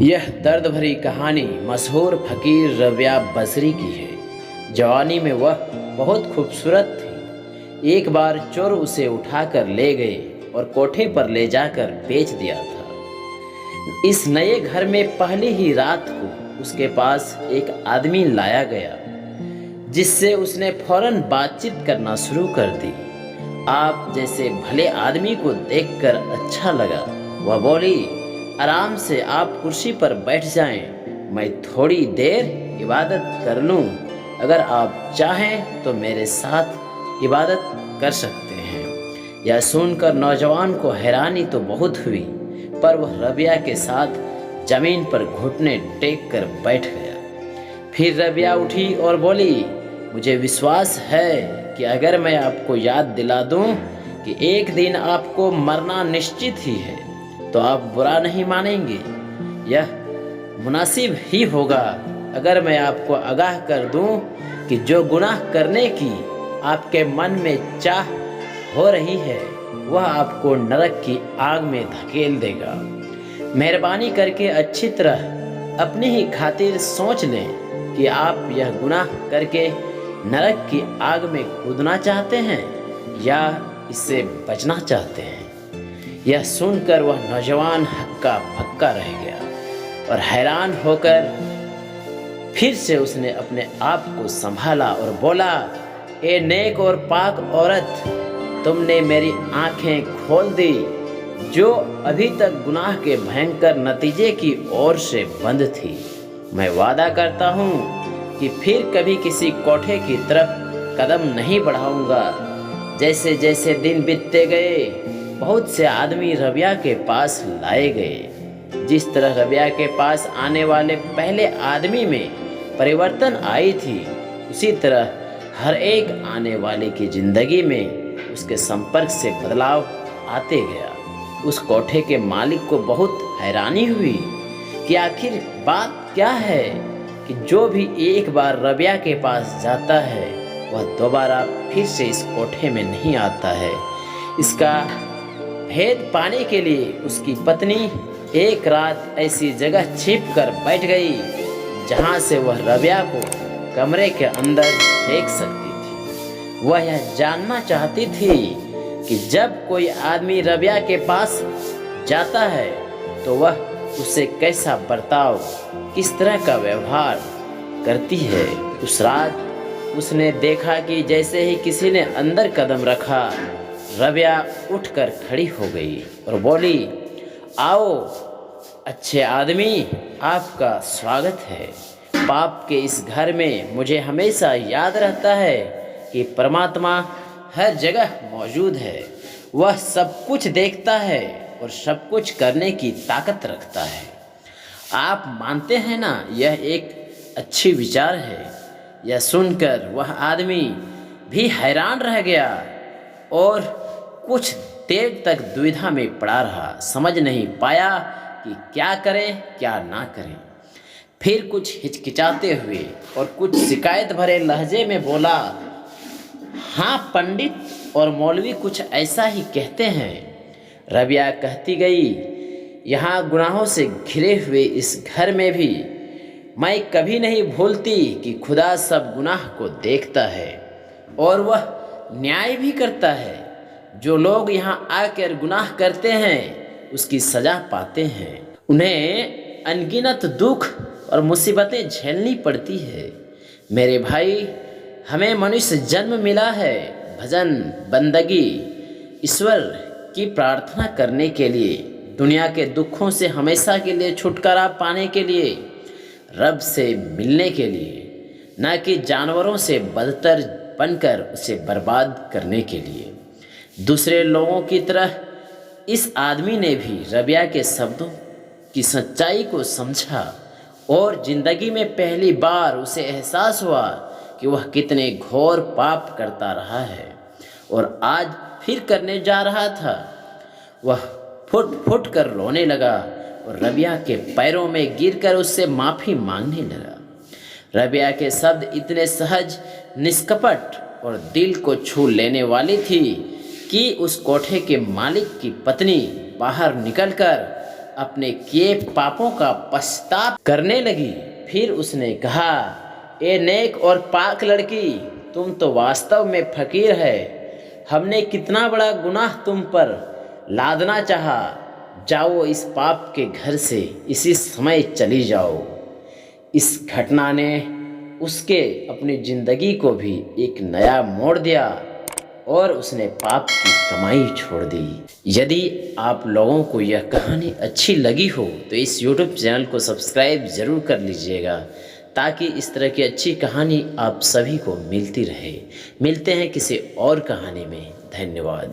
यह दर्द भरी कहानी मशहूर फ़कीर रबिया बसरी की है। जवानी में वह बहुत खूबसूरत थी। एक बार चोर उसे उठाकर ले गए और कोठे पर ले जाकर बेच दिया था। इस नए घर में पहली ही रात को उसके पास एक आदमी लाया गया, जिससे उसने फौरन बातचीत करना शुरू कर दी। आप जैसे भले आदमी को देखकर अच्छा लगा। वह बोली, आराम से आप कुर्सी पर बैठ जाएं, मैं थोड़ी देर इबादत कर लूं। अगर आप चाहें तो मेरे साथ इबादत कर सकते हैं। यह सुनकर नौजवान को हैरानी तो बहुत हुई, पर वह रबिया के साथ जमीन पर घुटने टेक कर बैठ गया। फिर रबिया उठी और बोली, मुझे विश्वास है कि अगर मैं आपको याद दिला दूं कि एक दिन आपको मरना निश्चित ही है, तो आप बुरा नहीं मानेंगे। यह मुनासिब ही होगा अगर मैं आपको आगाह कर दूं कि जो गुनाह करने की आपके मन में चाह हो रही है, वह आपको नरक की आग में धकेल देगा। मेहरबानी करके अच्छी तरह अपनी ही खातिर सोच लें कि आप यह गुनाह करके नरक की आग में कूदना चाहते हैं या इससे बचना चाहते हैं। यह सुनकर वह नौजवान हक्का बक्का रह गया और हैरान होकर फिर से उसने अपने आप को संभाला और बोला, ए नेक और पाक औरत, तुमने मेरी आंखें खोल दी, जो अभी तक गुनाह के भयंकर नतीजे की ओर से बंद थी। मैं वादा करता हूँ कि फिर कभी किसी कोठे की तरफ कदम नहीं बढ़ाऊंगा। जैसे जैसे दिन बीतते गए, बहुत से आदमी रबिया के पास लाए गए। जिस तरह रबिया के पास आने वाले पहले आदमी में परिवर्तन आई थी, उसी तरह हर एक आने वाले की जिंदगी में उसके संपर्क से बदलाव आते गया। उस कोठे के मालिक को बहुत हैरानी हुई कि आखिर बात क्या है कि जो भी एक बार रबिया के पास जाता है, वह दोबारा फिर से इस कोठे में नहीं आता है। इसका भेद पाने के लिए उसकी पत्नी एक रात ऐसी जगह छिप कर बैठ गई जहां से वह रबिया को कमरे के अंदर देख सकती थी। वह यह जानना चाहती थी कि जब कोई आदमी रबिया के पास जाता है तो वह उससे कैसा बर्ताव, किस तरह का व्यवहार करती है। उस रात उसने देखा कि जैसे ही किसी ने अंदर कदम रखा, रबिया उठकर खड़ी हो गई और बोली, आओ अच्छे आदमी, आपका स्वागत है। पाप के इस घर में मुझे हमेशा याद रहता है कि परमात्मा हर जगह मौजूद है। वह सब कुछ देखता है और सब कुछ करने की ताकत रखता है। आप मानते हैं ना, यह एक अच्छी विचार है। यह सुनकर वह आदमी भी हैरान रह गया और कुछ देर तक दुविधा में पड़ा रहा। समझ नहीं पाया कि क्या करे क्या ना करे। फिर कुछ हिचकिचाते हुए और कुछ शिकायत भरे लहजे में बोला, हाँ, पंडित और मौलवी कुछ ऐसा ही कहते हैं। रबिया कहती गई, यहाँ गुनाहों से घिरे हुए इस घर में भी मैं कभी नहीं भूलती कि खुदा सब गुनाह को देखता है और वह न्याय भी करता है। जो लोग यहाँ आकर गुनाह करते हैं, उसकी सजा पाते हैं। उन्हें अनगिनत दुख और मुसीबतें झेलनी पड़ती है। मेरे भाई, हमें मनुष्य जन्म मिला है भजन, बंदगी, ईश्वर की प्रार्थना करने के लिए, दुनिया के दुखों से हमेशा के लिए छुटकारा पाने के लिए, रब से मिलने के लिए, न कि जानवरों से बदतर बनकर उसे बर्बाद करने के लिए। दूसरे लोगों की तरह इस आदमी ने भी रबिया के शब्दों की सच्चाई को समझा और जिंदगी में पहली बार उसे एहसास हुआ कि वह कितने घोर पाप करता रहा है और आज फिर करने जा रहा था। वह फुट फुट कर रोने लगा और रबिया के पैरों में गिरकर उससे माफ़ी मांगने लगा। रबिया के शब्द इतने सहज, निष्कपट और दिल को छू लेने वाली थी कि उस कोठे के मालिक की पत्नी बाहर निकलकर अपने किए पापों का पश्चाताप करने लगी। फिर उसने कहा, ए नेक और पाक लड़की, तुम तो वास्तव में फकीर है। हमने कितना बड़ा गुनाह तुम पर लादना चाहा। जाओ इस पाप के घर से इसी समय चली जाओ। इस घटना ने उसके अपनी ज़िंदगी को भी एक नया मोड़ दिया और उसने पाप की कमाई छोड़ दी। यदि आप लोगों को यह कहानी अच्छी लगी हो तो इस YouTube चैनल को सब्सक्राइब ज़रूर कर लीजिएगा, ताकि इस तरह की अच्छी कहानी आप सभी को मिलती रहे। मिलते हैं किसी और कहानी में। धन्यवाद।